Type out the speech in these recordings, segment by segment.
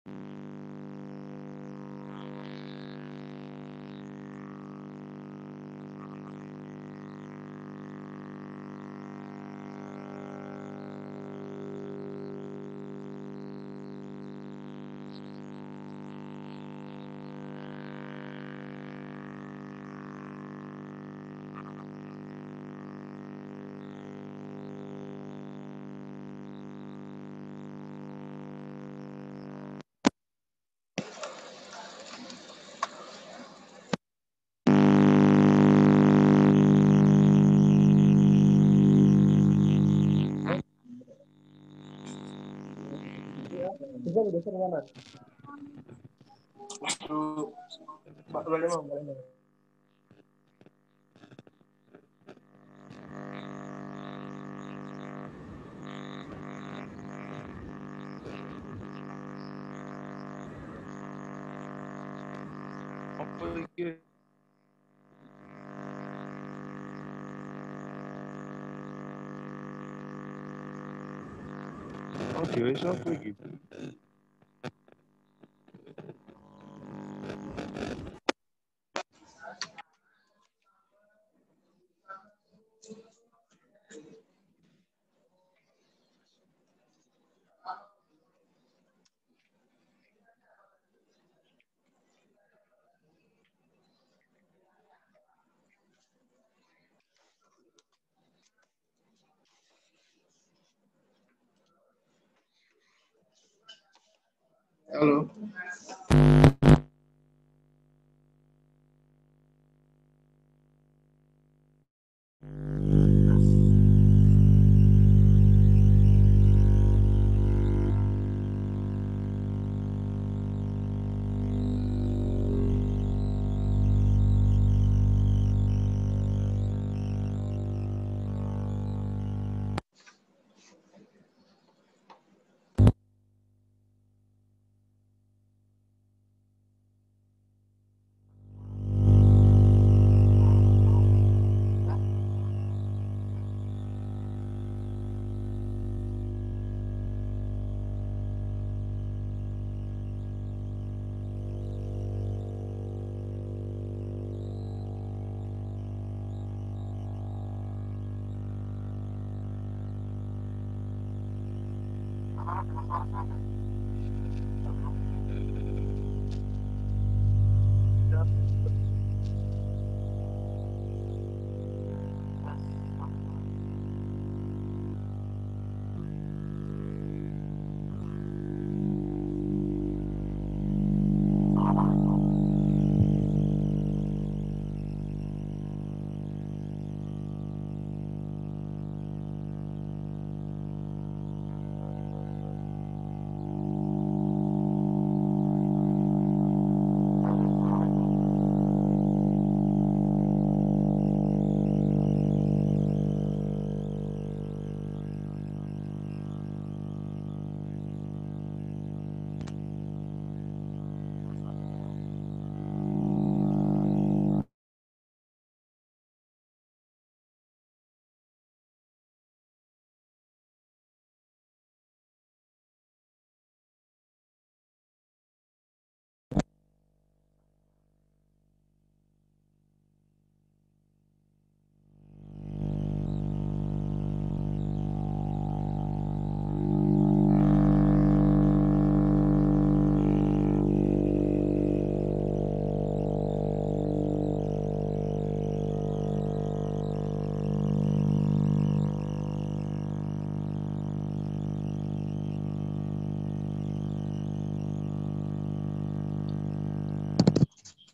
Bisa udah sering mana? Boleh mau, boleh mau. Apa iki? Oh, dhewe sapa iki? Halo.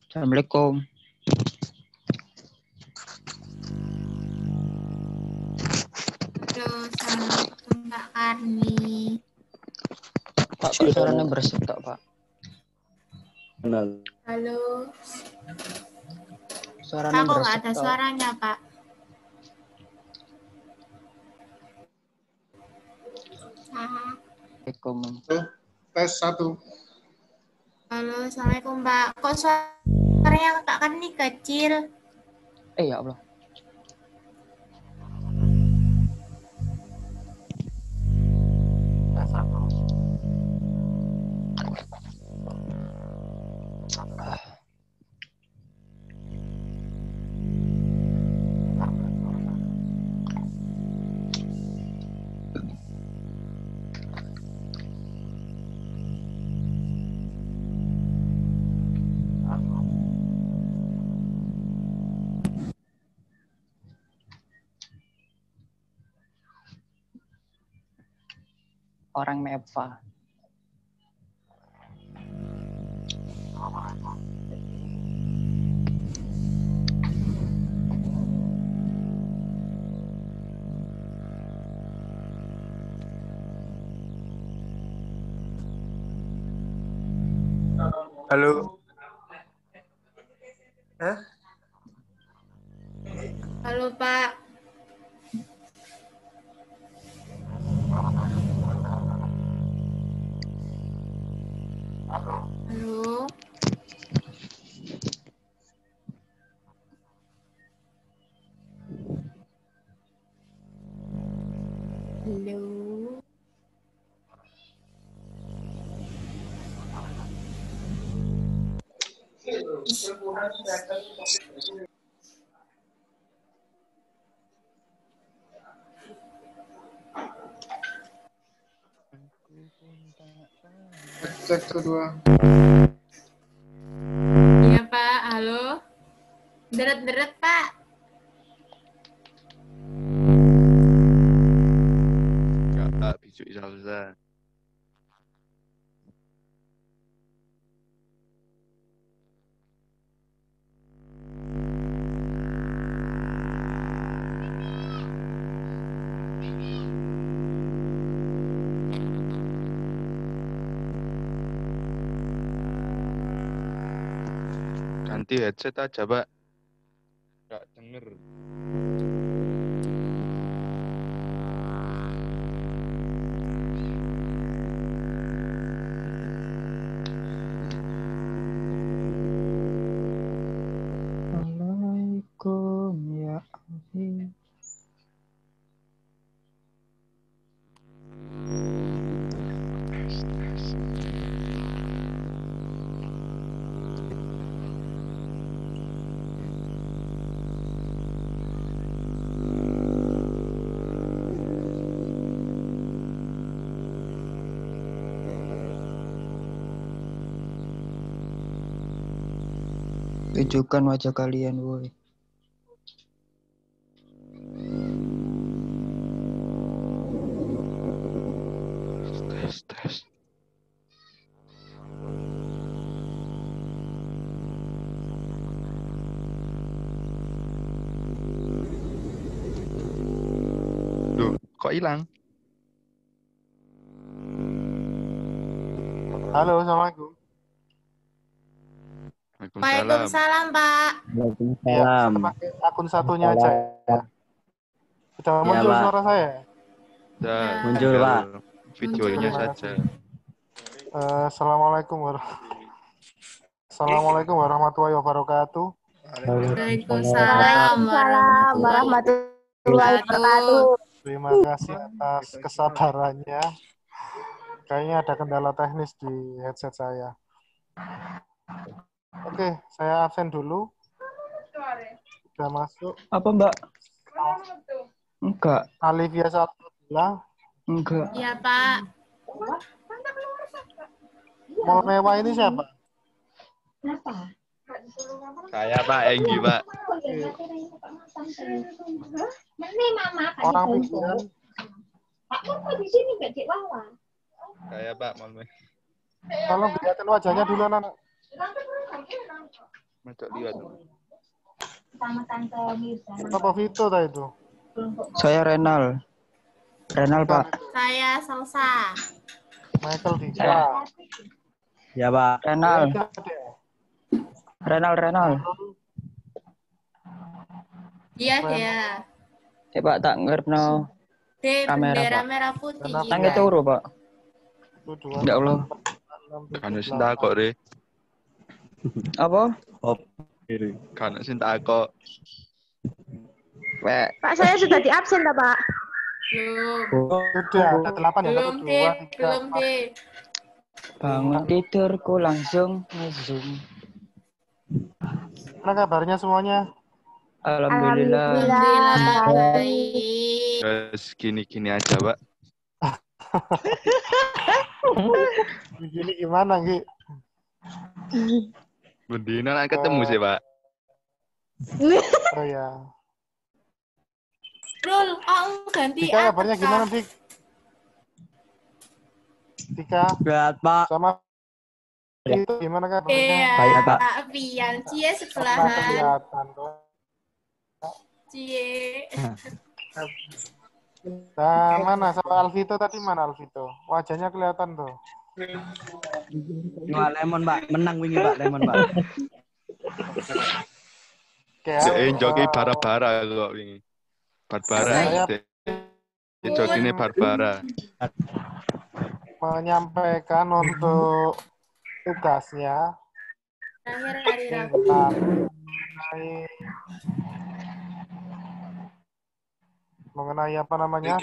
Assalamualaikum. Halo, Assalamualaikum Kak Karni. Pak, kok suaranya bersih tak, Pak? Halo. Suaranya Kak, kok nggak bersih ada tak? suaranya, Pak? Assalamualaikum. Tes 1. Halo, Assalamualaikum Pak. Kok suaranya Kak Karni kecil? Ya Allah. orang Meva. Halo. Hah? Halo Pak. Halo. Halo. Cek kedua. Iya Pak, halo. Deret-deret Pak. Kak, bijuk salsa. Ganti headset aja, Pak. Nggak denger. Assalamualaikum ya Abi. Tunjukkan wajah kalian, woi. Tes. Duh, kok hilang? Halo, assalamualaikum. Waalaikumsalam. Waalaikumsalam Pak. Iya, saya pakai akun satunya aja ya. Sudah muncul Pak. suara saya? Dah, Muncul, tinggal Pak. videonya Muncul. saja. Assalamualaikum warahmatullahi wabarakatuh. Waalaikumsalam warahmatullahi wabarakatuh. Terima kasih atas kesabarannya. Kayaknya ada kendala teknis di headset saya. Oke, saya absen dulu. Sudah masuk. Apa, Mbak? Enggak. Alivia Salsabila. Enggak. Iya Pak. Mall mewah ini siapa? Saya, Pak Enggi, Pak. Orang pinggiran. Saya, Pak Malme. Tolong dilihatin wajahnya dulu, anak. Macok lihat. Apa Vito tadi itu? Saya Renal. Renal, Pak. Saya Salsa. Michael Dika. Ya, Pak. Renal. Renal. Iya dia. Pak, tak ngerno. De Kamera, bendera Pak. merah putih. Kenapa? Nang itu uro, Pak. Ya Allah. Kan wis tak kok, Re. Apa? Kan wis tak kok. Pak. Pak, saya sudah di absen, Pak. Belum. Sudah, ada 8 ya. Belum 1, deh. 2, 3, Belum 4. deh. Bangun tidurku langsung nge-zoom. Mana kabarnya semuanya? Alhamdulillah. Alhamdulillah baik. Terus gini-gini aja, Pak. Begini gimana, Gi? Bendina nak ketemu sih, Pak. Oh ya. Rul, kamu ganti Dika kabarnya atas, gimana, Kak. Dik? Tika Berat, Pak. sama itu gimana kabarnya? Iya, Baik, Pak. Pian. Cie Pernah sebelahan. kelihatan tuh. Cie. Nah, mana sama Alvito tadi mana Alvito? Wajahnya kelihatan tuh. Wah, Lemon, Pak. Menang wingi, Pak. Lemon, Pak. Kayak Joki bara-bara kok ini. Barbara. Saya- Joki ini Barbara. menyampaikan untuk tugasnya Terakhir hari Rabu. mengenai apa namanya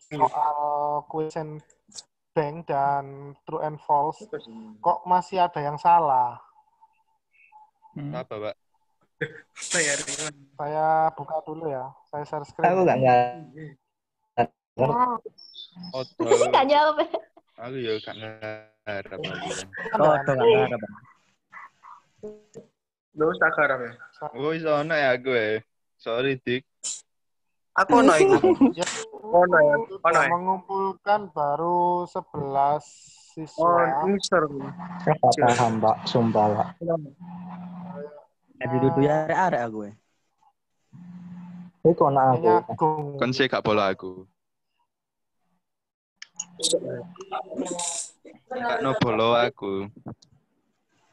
soal question bank dan true and false kok masih ada yang salah. Apa, Pak? Saya buka dulu ya, saya share screen. Aku nggak. Oh, Nggak jawab. aku ya gak ngarep. Oh, tuh nggak ada, Pak. Lu sakaram ya? Oh, iso ono ya aku ya. Sorry, Dik. Aku ono iku. Ya, Ono ya. Ono sudah ya. mengumpulkan baru 11 Oh, siswa. ini seru. Paham, Pak. Sumpah, Pak. Duduk ya arek aku. Itu anak Kayaknya aku. Agung. Kan sih gak bola aku. Gak no bola aku.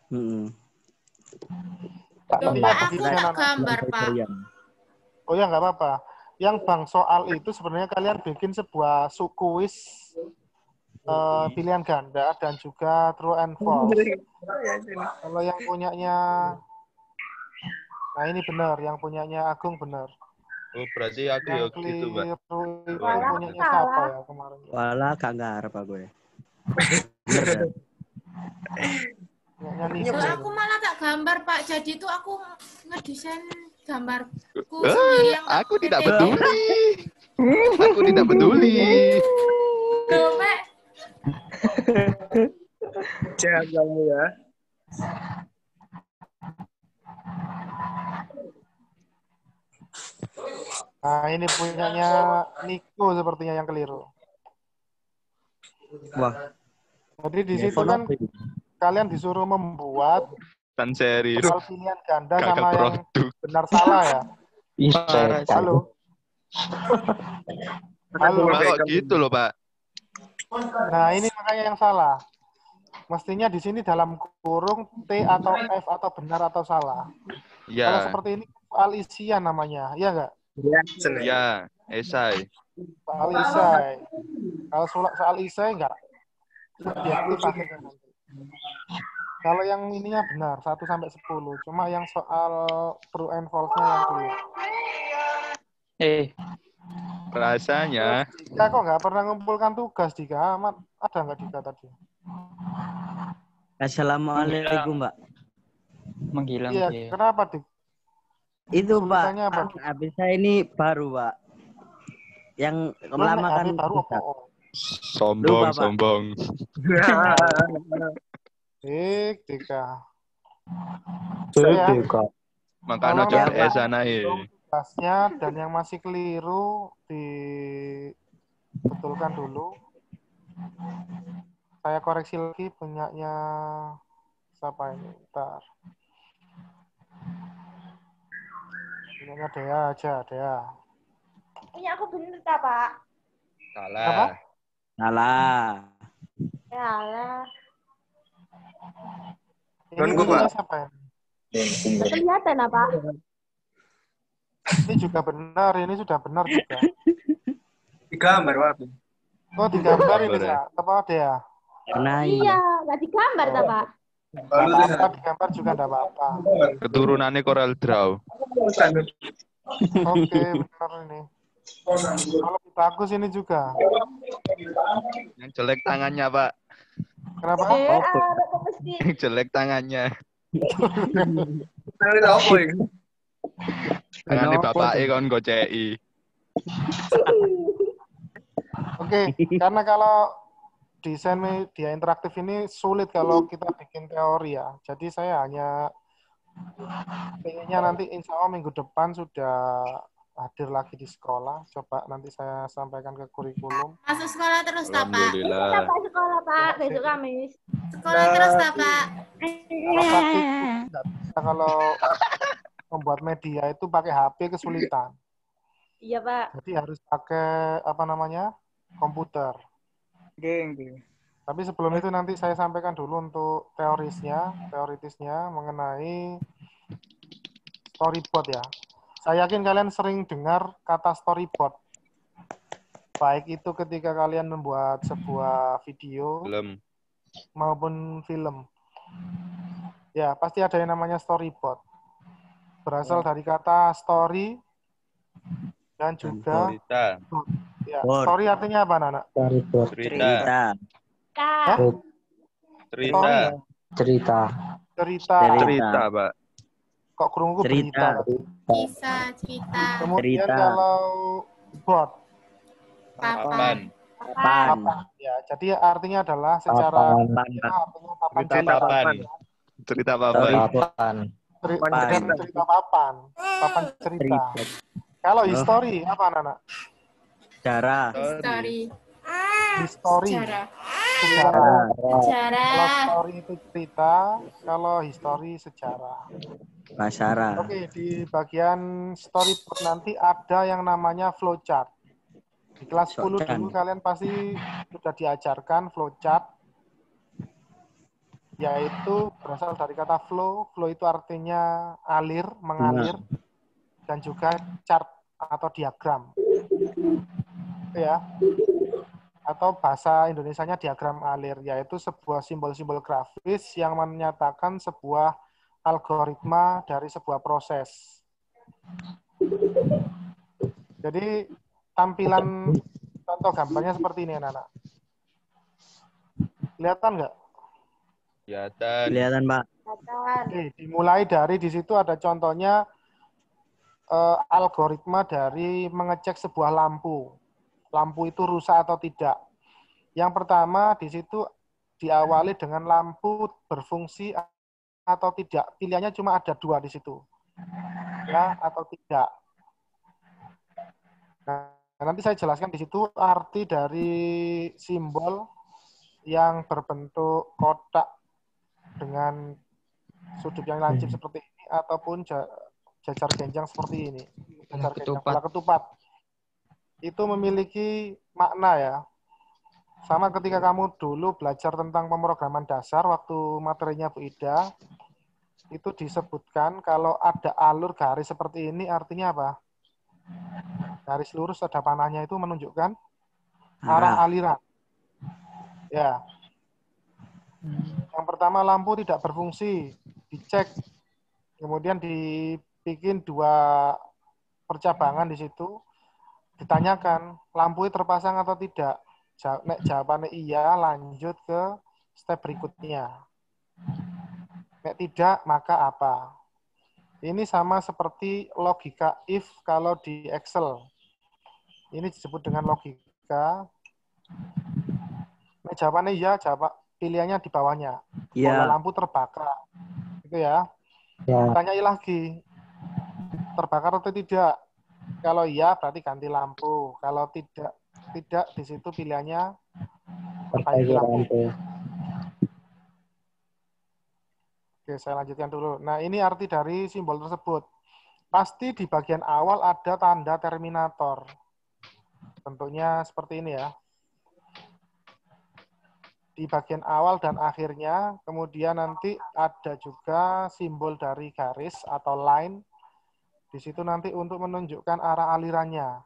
Heeh. Tak Coba benar. aku tak gambar, Pak. Oh ya nggak apa-apa. Yang bang soal itu sebenarnya kalian bikin sebuah kuis pilihan ganda dan juga true and false. Kalau yang punyanya, nah ini benar, yang punyanya Agung benar. Oh, berarti aku ya Yang gitu, Pak. keliru itu Walah, punyanya salah. siapa ya kemarin? Walah, gak ngarep aku. Punyanya Loh, Nisa. aku malah tak gambar, Pak. Jadi itu aku ngedesain gambarku sendiri yang tak Aku tidak PPT. peduli. Aku tidak peduli. Loh, Pak. Sehat kamu ya. Nah ini punyanya Niko sepertinya yang keliru. Wah, Jadi di situ kan kalian disuruh membuat Kan serius. soal pilihan ganda Gagal sama yang produk. benar salah ya. Parah, Halo. Halo. Kok gitu loh, Pak. Nah ini makanya yang salah. Mestinya di sini dalam kurung T atau F atau benar atau salah. Kalau Ya, seperti ini soal isian namanya, iya nggak? Reaction ya. ya, esai. Soal isai. Kalau soal isai nggak subjektif akhirnya nanti. Kalau yang ininya benar 1 sampai 10, cuma yang soal true and false-nya yang keliru. Rasanya Dika kok nggak pernah ngumpulkan tugas, Dika? Amat ada nggak Dika tadi? Assalamualaikum, Mbak. Menghilang Iya, dia. kenapa Dik? Itu, Pak. Tulisannya apa? Habis saya ini baru, Pak. Yang lama kan HP baru apa? Oh. sombong, Lupa, Pak. sombong. Dika. Itu kok. Makanya Tolong coba ya, Pak. sana Tugasnya dan yang masih keliru dibetulkan dulu. Saya koreksi lagi punyanya siapa ini? Bentar. Punyanya Dea aja, Dea. Punya aku bener tak, Pak? Salah. Apa? salah. Ya lah. Ini Kan gua, punyanya Pak. siapa ini? Nggak kelihatan apa? Ini juga benar, ini sudah benar juga. Di gambar apa? Oh, digambar ini, Gambar ya? Sa. Apa Dea? Nah, Iya, nggak digambar tak, Pak? Nggak apa-apa, digambar juga nggak apa-apa. Keturunannya Coral Draw. Oke, benar ini. Kalau lebih bagus ini juga. Yang jelek tangannya, Pak. Kenapa? Ada kok mesti. Yang jelek tangannya. Tangan apa ini? Tangannya Kenapa bapaknya tuh? kon goceki. Oke, karena kalau desain media interaktif ini sulit kalau kita bikin teori ya. Jadi saya hanya pengennya nanti insya Allah minggu depan sudah hadir lagi di sekolah. Coba nanti saya sampaikan ke kurikulum. Masuk sekolah terus tak, Pak? Kita Alhamdulillah. Pak sekolah Pak besok Kamis. Sekolah terus tak, Pak? Kalau praktik itu nggak bisa, kalau membuat media itu pakai HP kesulitan. Iya Pak. Jadi harus pakai apa namanya? Komputer. Geng, geng. Tapi sebelum itu nanti saya sampaikan dulu untuk teoritisnya mengenai storyboard ya. Saya yakin kalian sering dengar kata storyboard. Baik itu ketika kalian membuat sebuah video Belum. maupun film. Ya, pasti ada yang namanya storyboard. Berasal dari kata story dan juga Cerita. ya, Board. story artinya apa, Nana? Storyboard. Cerita. Cerita. Kak. Cerita. Story, Cerita. cerita. Cerita, Pak. Kok kerungu Cerita. berita? Kisah, cerita, Kemudian Cerita. kalau board, Papan. Papan. papan. Ya, jadi artinya adalah secara Papan. ya, artinya papan Cerita cerita. Papan. Cerita papan. Papan. Cerita papan. Papan cerita. Kalau history apa, Nana? Sejarah. history, History. sejarah, Sejarah. Kalau sejarah, story itu cerita, kalau history sejarah. Basara. Oke, di bagian storyboard nanti ada yang namanya flowchart. Di kelas 10 dulu kalian pasti sudah diajarkan flowchart, yaitu berasal dari kata flow. Flow itu artinya alir, mengalir, dan juga chart atau diagram. Itu ya. Atau bahasa Indonesianya diagram alir, yaitu sebuah simbol-simbol grafis yang menyatakan sebuah algoritma dari sebuah proses. Jadi tampilan contoh gambarnya seperti ini, anak-anak. Kelihatan nggak? Kelihatan. Kelihatan, Pak. Oke, dimulai dari di situ ada contohnya algoritma dari mengecek sebuah lampu. Lampu itu rusak atau tidak. Yang pertama di situ diawali dengan lampu berfungsi atau tidak. Pilihannya cuma ada 2 di situ. Ya atau tidak. Nah, nanti saya jelaskan di situ arti dari simbol yang berbentuk kotak dengan sudut yang lancip seperti ini ataupun jajar genjang seperti ini. Jajar genjang bola ketupat. Itu memiliki makna ya. Sama ketika kamu dulu belajar tentang pemrograman dasar waktu materinya Bu Ida, itu disebutkan kalau ada alur garis seperti ini artinya apa? Garis lurus ada panahnya itu menunjukkan arah aliran. Ya. Yang pertama lampu tidak berfungsi, dicek. Kemudian dibikin 2 percabangan di situ. Ditanyakan, lampu terpasang atau tidak? Nek jawabannya iya, lanjut ke step berikutnya. Nek tidak, maka apa? Ini sama seperti logika if kalau di Excel. Ini disebut dengan logika. Nek jawabannya iya, pilihannya di bawahnya. Bola lampu terbakar. Itu ya. Tanyai lagi, terbakar atau tidak? Kalau iya berarti ganti lampu. Kalau tidak di situ pilihannya perbaiki lampu. Oke, saya lanjutkan dulu. Nah, ini arti dari simbol tersebut. Pasti di bagian awal ada tanda terminator. Bentuknya seperti ini ya. Di bagian awal dan akhirnya, kemudian nanti ada juga simbol dari garis atau line. Di situ nanti untuk menunjukkan arah alirannya.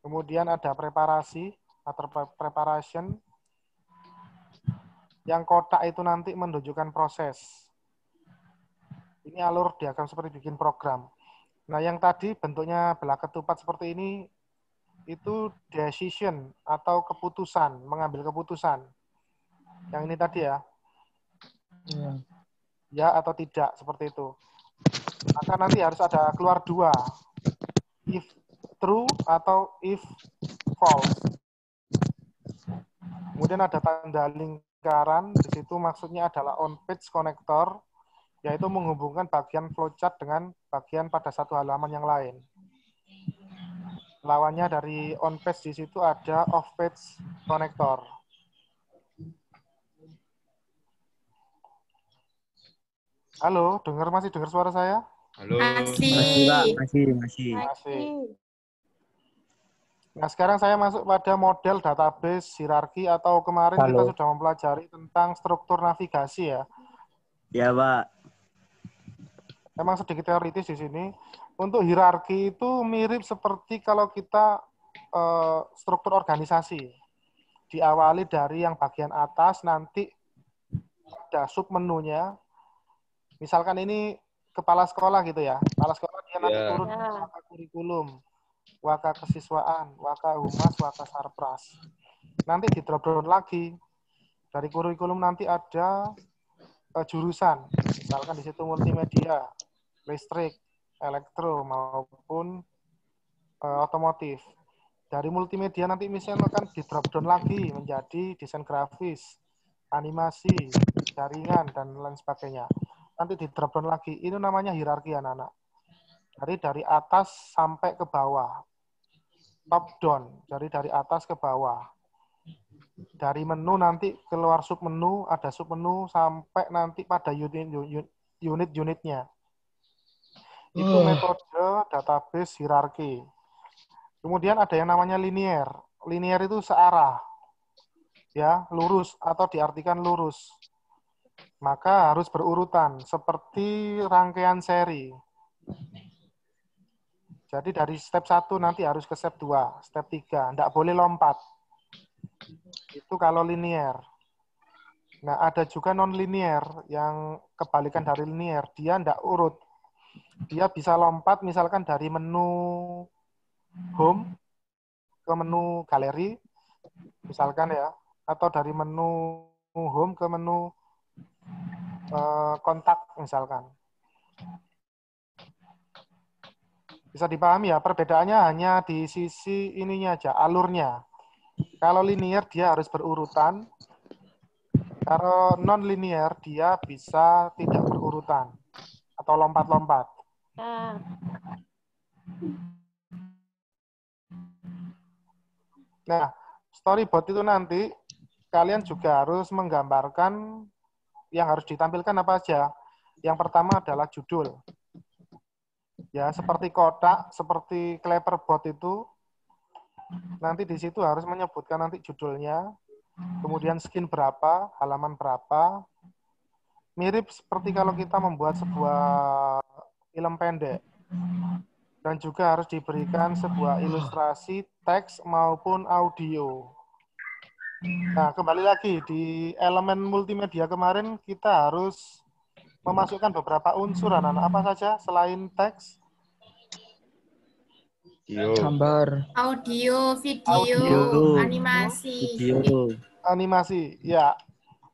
Kemudian ada preparasi atau preparation. Yang kotak itu nanti menunjukkan proses. Ini alur diagram seperti bikin program. Nah, yang tadi bentuknya belah ketupat seperti ini, itu decision atau keputusan, mengambil keputusan. Yang ini tadi ya. Ya atau tidak, seperti itu. Maka nanti harus ada keluar 2. If true atau if false. Kemudian ada tanda lingkaran, di situ maksudnya adalah on page connector. yaitu menghubungkan bagian flowchart dengan bagian pada satu halaman yang lain. Lawannya dari on page di situ ada off page connector. Halo, masih dengar suara saya? Halo. Masih, Pak. Masih. Masih. Masih. Nah, sekarang saya masuk pada model database hierarki atau kemarin kita Halo. sudah mempelajari tentang struktur navigasi ya. Ya, Pak. Memang sedikit teoritis di sini. Untuk hierarki itu mirip seperti kalau kita struktur organisasi. Diawali dari yang bagian atas, nanti ada submenunya. Misalkan ini kepala sekolah gitu ya. Kepala sekolah dia nanti turun ke waka kurikulum, waka kesiswaan, waka humas, waka sarpras. Nanti di drop down lagi. Dari kurikulum nanti ada jurusan. Misalkan di situ multimedia, listrik, elektro maupun otomotif. Dari multimedia nanti misalnya akan di drop down lagi menjadi desain grafis, animasi, jaringan dan lain sebagainya. Nanti di drop down lagi. Ini namanya hierarki anak-anak. Dari atas sampai ke bawah. Top down, dari atas ke bawah. Dari menu nanti keluar submenu, ada submenu sampai nanti pada unit-unitnya. Itu metode database hierarki. Kemudian ada yang namanya linear. Linear itu searah. Ya, lurus atau diartikan lurus. Maka harus berurutan seperti rangkaian seri. Jadi dari step 1 nanti harus ke step 2, step 3. Tidak boleh lompat. Itu kalau linear. Nah, ada juga non-linear yang kebalikan dari linear. Dia tidak urut. Dia bisa lompat misalkan dari menu home ke menu galeri, misalkan ya. Atau dari menu home ke menu kontak misalkan. Bisa dipahami ya, perbedaannya hanya di sisi ininya aja, alurnya. Kalau linear dia harus berurutan. Kalau non-linear dia bisa tidak berurutan atau lompat-lompat. Nah, storyboard itu nanti kalian juga harus menggambarkan yang harus ditampilkan apa aja. Yang pertama adalah judul. Ya, seperti kotak, seperti clapperboard itu, nanti di situ harus menyebutkan nanti judulnya, kemudian skin berapa, halaman berapa. Mirip seperti kalau kita membuat sebuah film pendek. Dan juga harus diberikan sebuah ilustrasi, teks maupun audio. Nah, kembali lagi di elemen multimedia kemarin kita harus memasukkan beberapa unsur anak-anak. Apa saja selain teks? Gambar. Audio, video, animasi. Video. Animasi, ya.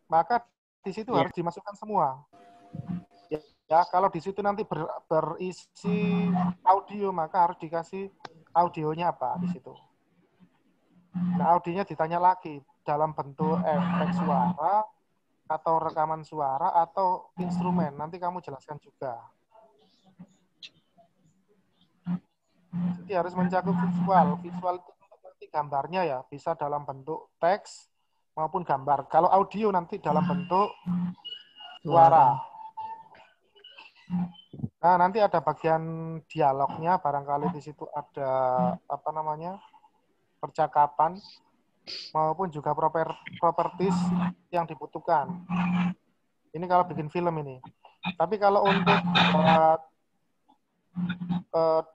Maka di situ harus dimasukkan semua. Ya, kalau di situ nanti berisi audio, maka harus dikasih audionya apa di situ. Nah, audionya ditanya lagi dalam bentuk efek suara atau rekaman suara atau instrumen. Nanti kamu jelaskan juga. Jadi harus mencakup visual. Visual itu nanti gambarnya ya, bisa dalam bentuk teks maupun gambar. Kalau audio nanti dalam bentuk suara. Nah, nanti ada bagian dialognya, barangkali di situ ada apa namanya? Percakapan maupun juga properties yang dibutuhkan. Ini kalau bikin film ini. Tapi kalau untuk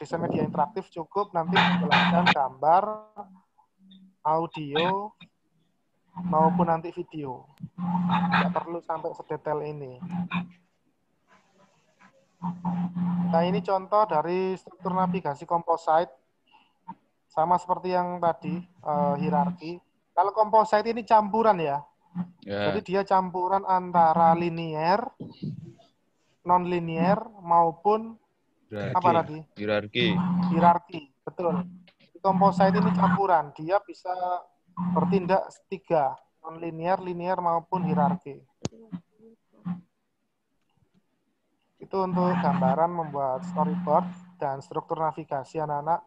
desain media interaktif cukup nanti menjelaskan gambar, audio, maupun nanti video. Tidak perlu sampai sedetail ini. Nah, ini contoh dari struktur navigasi composite. Sama seperti yang tadi, hierarki. Kalau composite ini campuran ya. Jadi dia campuran antara linear, non-linear, maupun apa tadi? Hierarki, betul. Composite ini campuran. Dia bisa bertindak tiga. Non-linear, linear, maupun hierarki. Itu untuk gambaran membuat storyboard dan struktur navigasi anak-anak.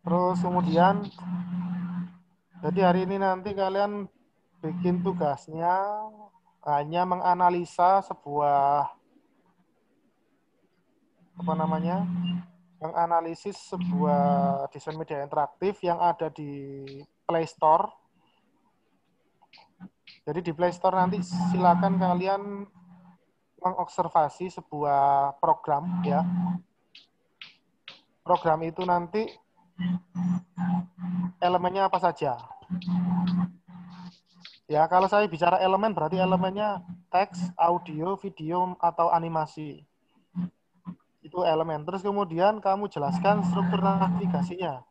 Terus kemudian, jadi hari ini nanti kalian bikin tugasnya hanya menganalisa sebuah menganalisis sebuah desain media interaktif yang ada di Play Store. Jadi di Play Store nanti silakan kalian mengobservasi sebuah program ya. Program itu nanti elemennya apa saja. Ya, kalau saya bicara elemen berarti elemennya teks, audio, video, atau animasi. Itu elemen. Terus kemudian kamu jelaskan struktur navigasinya.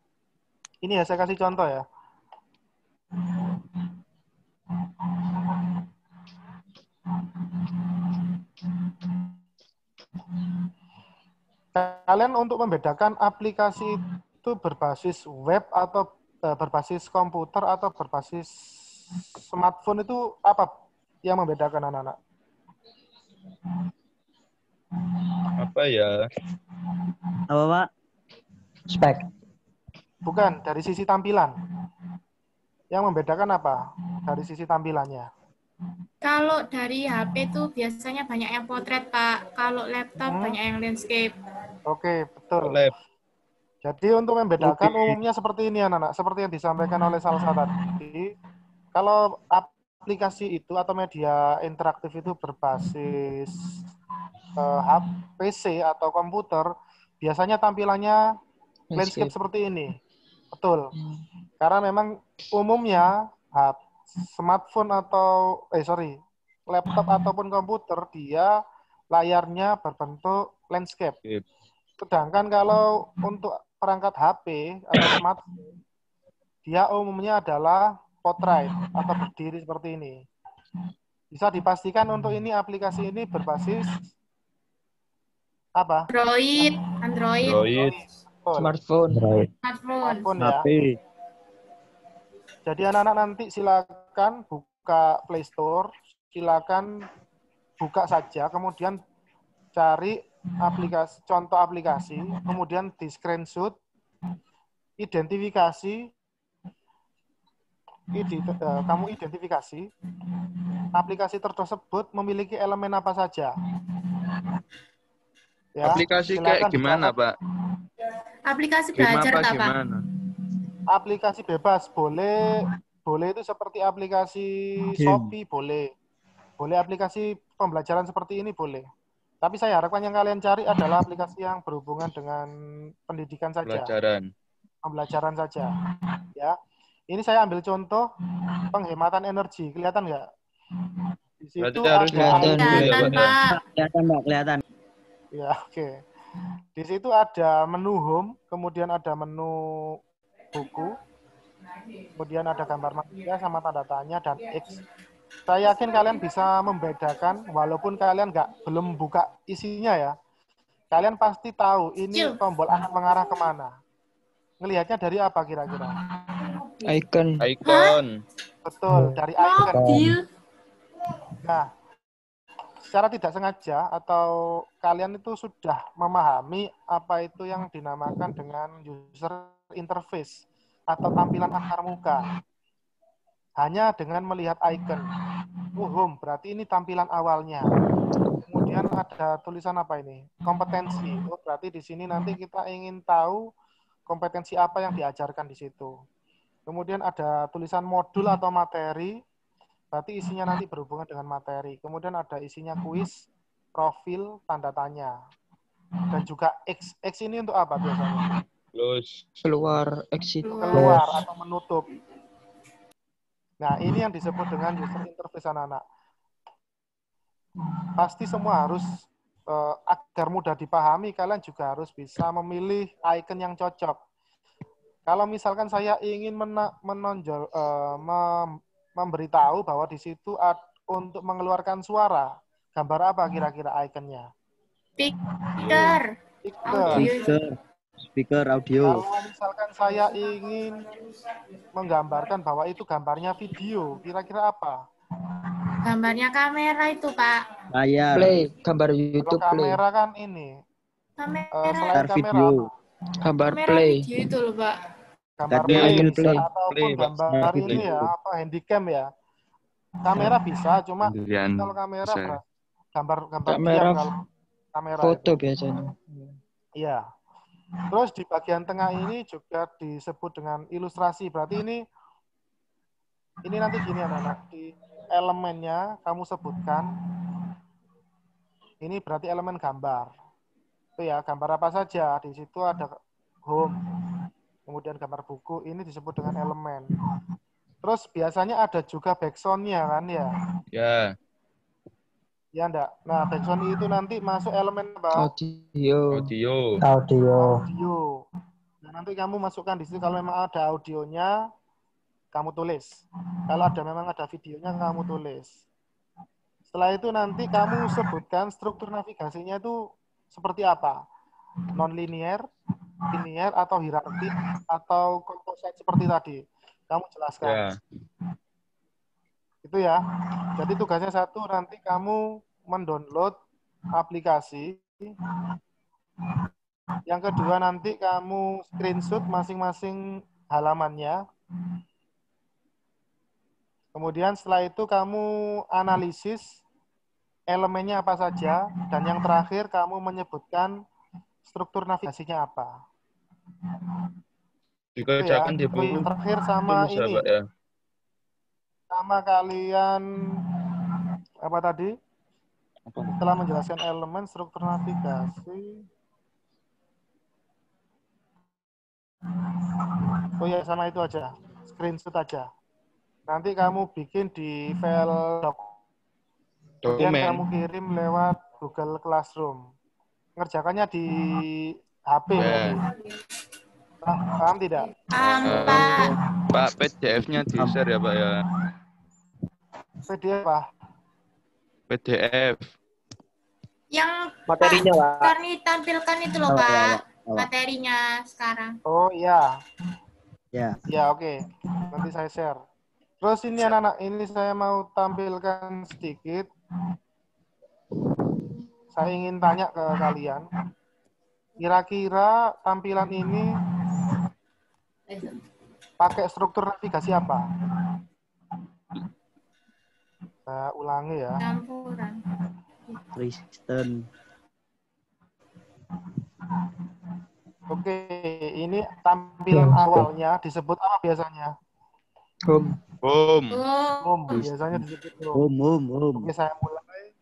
Ini ya, saya kasih contoh ya. Kalian untuk membedakan aplikasi itu berbasis web atau berbasis komputer atau berbasis smartphone itu apa yang membedakan anak-anak? Apa ya? Apa, Pak? Spek. Bukan, dari sisi tampilan. Yang membedakan apa dari sisi tampilannya? Kalau dari HP tuh biasanya banyak yang potret, Pak. Kalau laptop banyak yang landscape. Oke, betul. Lab. Jadi untuk membedakan umumnya seperti ini anak-anak, seperti yang disampaikan oleh Salsa tadi. Kalau aplikasi itu atau media interaktif itu berbasis PC atau komputer, biasanya tampilannya landscape seperti ini. Betul. Karena memang umumnya smartphone atau laptop ataupun komputer dia layarnya berbentuk landscape. Sedangkan kalau untuk perangkat HP atau smartphone dia umumnya adalah portrait atau berdiri seperti ini. Bisa dipastikan untuk ini aplikasi ini berbasis apa? Android. Smartphone. Smartphone ya. Jadi anak-anak nanti silakan buka Play Store, silakan buka saja, kemudian cari aplikasi, contoh aplikasi, kemudian di screenshot, kamu identifikasi aplikasi tersebut memiliki elemen apa saja. Ya, aplikasi kayak gimana, Pak? Aplikasi Game belajar apa tak, Pak? gimana? Aplikasi bebas, boleh itu seperti aplikasi Shopee, boleh aplikasi pembelajaran seperti ini, boleh. Tapi saya harapkan yang kalian cari adalah aplikasi yang berhubungan dengan pendidikan saja. Pembelajaran saja. Ya. Ini saya ambil contoh penghematan energi. Kelihatan nggak? Di situ kelihatan, Pak. Kelihatan, Mbak, kelihatan. Ya, oke. Di situ ada menu home, kemudian ada menu buku, kemudian ada gambar manusia sama tanda tanya dan X. Saya yakin kalian bisa membedakan, walaupun kalian belum buka isinya ya. Kalian pasti tahu ini tombol akan mengarah kemana. Ngelihatnya dari apa kira-kira? Icon. Betul, dari icon. Nah, secara tidak sengaja atau kalian itu sudah memahami apa itu yang dinamakan dengan user interface atau tampilan antarmuka. Hanya dengan melihat icon. Home, berarti ini tampilan awalnya. Kemudian ada tulisan apa ini? Kompetensi. Berarti di sini nanti kita ingin tahu kompetensi apa yang diajarkan di situ. Kemudian ada tulisan modul atau materi. Berarti isinya nanti berhubungan dengan materi. Kemudian ada isinya kuis, profil, tanda tanya. Dan juga X. X ini untuk apa biasanya? Keluar, exit. Keluar atau menutup. Nah, ini yang disebut dengan user interface anak-anak. Pasti semua harus, agar mudah dipahami, kalian juga harus bisa memilih icon yang cocok. Kalau misalkan saya ingin memberitahu bahwa di situ untuk mengeluarkan suara, gambar apa kira-kira ikonnya? Speaker audio. Kalau misalkan saya ingin menggambarkan bahwa itu gambarnya video, kira-kira apa? Gambarnya kamera itu, Pak. Layar. Play, gambar Kalau YouTube play. kamera kan ini. Kamera, Selain Gambar kamera video. apa? Gambar kamera play. video itu loh, Pak. Gambar Play, play Icon bisa play. ataupun Play, Pak. gambar Play. ini ya, apa handycam ya. Kamera bisa, cuma Sendirian kalau kamera bisa. gambar Kamera diam kalau kamera Foto itu. biasanya. Iya. Terus di bagian tengah ini juga disebut dengan ilustrasi. Berarti ini nanti gini anak-anak, di elemennya kamu sebutkan. Ini berarti elemen gambar. Itu ya, gambar apa saja. Di situ ada home. Kemudian gambar buku, ini disebut dengan elemen. Terus biasanya ada juga background-nya kan ya? Ya. Ya enggak? Nah, background itu nanti masuk elemen apa? Audio. Audio. Audio. Nah, nanti kamu masukkan di situ kalau memang ada audionya, kamu tulis. Kalau memang ada videonya, kamu tulis. Setelah itu nanti kamu sebutkan struktur navigasinya itu seperti apa. Non-linear, linear, atau hierarkis, atau komposit seperti tadi. Kamu jelaskan. Ya. Itu ya. Jadi tugasnya satu, nanti kamu mendownload aplikasi. Yang kedua, nanti kamu screenshot masing-masing halamannya. Kemudian setelah itu kamu analisis elemennya apa saja. Dan yang terakhir, kamu menyebutkan struktur navigasinya apa. Dikerjakan di Terus buku yang terakhir sama tulis ya, ini. Pak ya. Sama kalian, apa tadi? Setelah menjelaskan elemen struktur navigasi. Oh ya, sama itu aja. Screenshot aja. Nanti kamu bikin di file kemudian Dokumen. kamu kirim lewat Google Classroom. Ngerjakannya di HP Ya. berarti. Paham tidak? Pak. Pak, PDF-nya di-share ya, Pak ya. PDF apa? PDF. Yang Materinya, Pak. Pak Torni tampilkan itu loh, Oh, Pak. ya, Pak. Materinya sekarang. Oh iya. Ya. Ya oke. Nanti saya share. Terus ini anak-anak, ini saya mau tampilkan sedikit. Saya ingin tanya ke kalian. Kira-kira tampilan ini pakai struktur navigasi apa? Saya ulangi ya. Campuran. Kristen. Oke, ini tampilan awalnya disebut apa biasanya? Home. Home. Oh, Home, biasanya disebut home. Oke, saya mulai.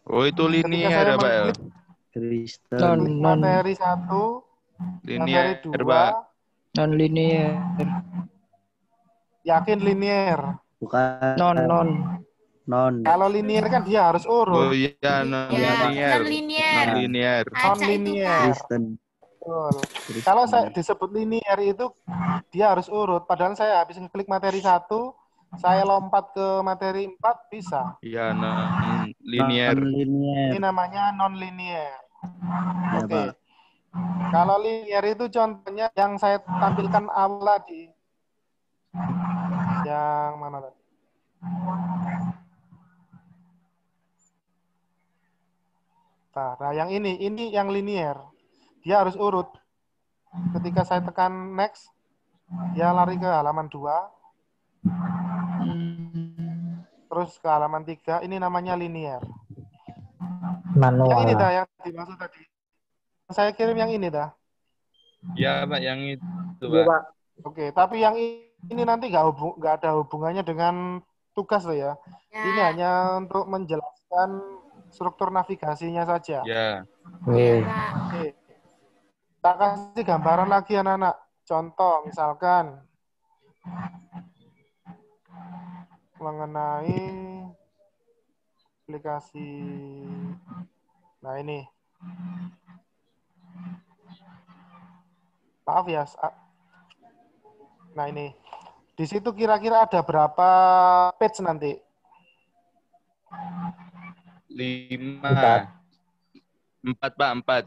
Oh, itu Ketika linear saya ya, Pak ya. mengklik Kristen. materi 1, materi Linear, 2, Pak. Non-linear. yakin linear. Bukan. Non. Kalau linear kan dia harus Oh urut. iya, ya, non-linear. non-linear. Non-linear. Acak itu, Pak. Non-linear. Kristen. Betul. Kalau saya disebut linear itu dia harus urut. Padahal saya habis ngeklik materi 1, saya lompat ke materi 4 bisa. Iya, non-linear. Non-linear. Ini namanya non-linear. Ya, Oke. Pak. Kalau linear itu contohnya yang saya tampilkan awal tadi. Yang mana tadi? Nah, yang ini yang linear. Dia harus urut. Ketika saya tekan next, dia lari ke halaman 2, terus ke halaman 3, ini namanya linear. Yang ini dah yang dimaksud tadi. Saya kirim yang ini dah. Iya, Pak, yang itu, Iya, Pak. Pak. Oke, tapi yang ini nanti nggak ada hubungannya dengan tugas loh ya. Ya. Ini hanya untuk menjelaskan struktur navigasinya saja. Ya. Ya, Pak. Oke. Kita kasih gambaran lagi anak-anak. Contoh misalkan mengenai aplikasi. Nah ini. Maaf ya. Nah ini. Di situ kira-kira ada berapa page nanti? 5. 4, Pak, 4.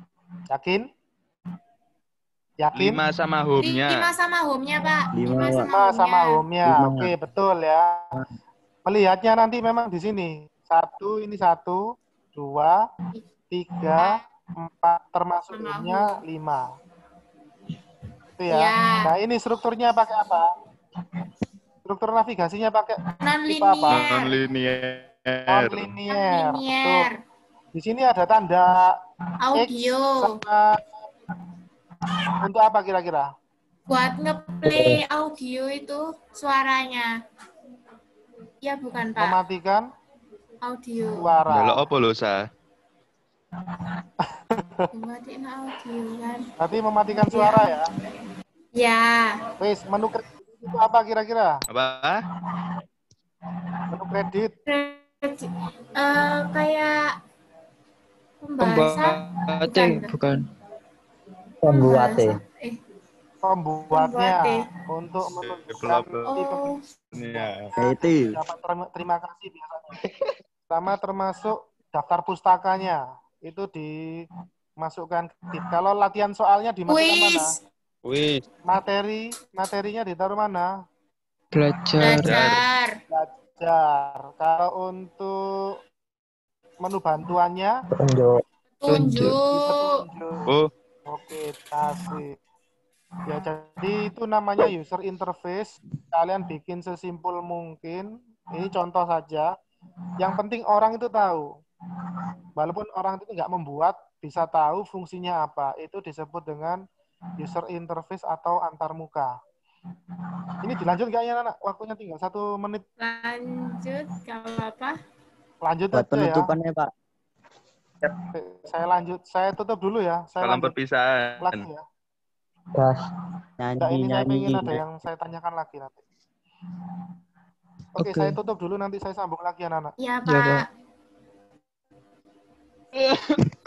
Yakin? Yakin? 5 sama home-nya. 5 sama home-nya, Pak. 5, 5 5 sama home-nya. Lima. Oke, betul ya. Melihatnya nanti memang di sini. Ini 1, 2, 3, 4, termasuk ini-nya 5. Itu ya. Ya. Nah, ini strukturnya pakai apa? Struktur navigasinya pakai tipe apa? Non-linear. Non-linear. Non-linear. Betul. Non-linear. Di sini ada tanda Audio. X sama untuk apa kira-kira? Buat ngeplay audio itu suaranya. Ya bukan Pak. Mematikan Audio. suara. Delok apa lho, Sa? Matiin audio kan. Berarti mematikan suara ya. Ya. Wes, menu kredit itu apa kira-kira? Apa? Menu kredit. Kayak pembahasan. Pembuatnya bukan. Pembuatnya. Pembuatnya Pembuatnya. untuk menunjukkan Oh. Ya. Itu. dapat terima kasih biasanya. Sama termasuk daftar pustakanya itu dimasukkan kredit. Kalau latihan soalnya dimasukkan mana? Wih, Materinya ditaruh mana? Belajar. Belajar. Belajar. Kalau untuk menu bantuannya Tunjuk. oh, Oke, kasih. Ya, jadi itu namanya user interface. Kalian bikin sesimpel mungkin. Ini contoh saja. Yang penting orang itu tahu. Walaupun orang itu nggak membuat, bisa tahu fungsinya apa. Itu disebut dengan user interface atau antarmuka. Ini dilanjut nggak ya, anak? Waktunya tinggal 1 menit. Lanjut. Kalau apa? Lanjut Buat aja ya. penutupannya, Pak. Saya lanjut. Saya tutup dulu ya. Saya salam lanjut perpisahan. lagi ya. Enggak, ini saya Nyanyi. pengen ada yang saya tanyakan lagi nanti. Oke, Oke. saya tutup dulu, nanti saya sambung lagi anak-anak. Ya Ya, Pak. Pak.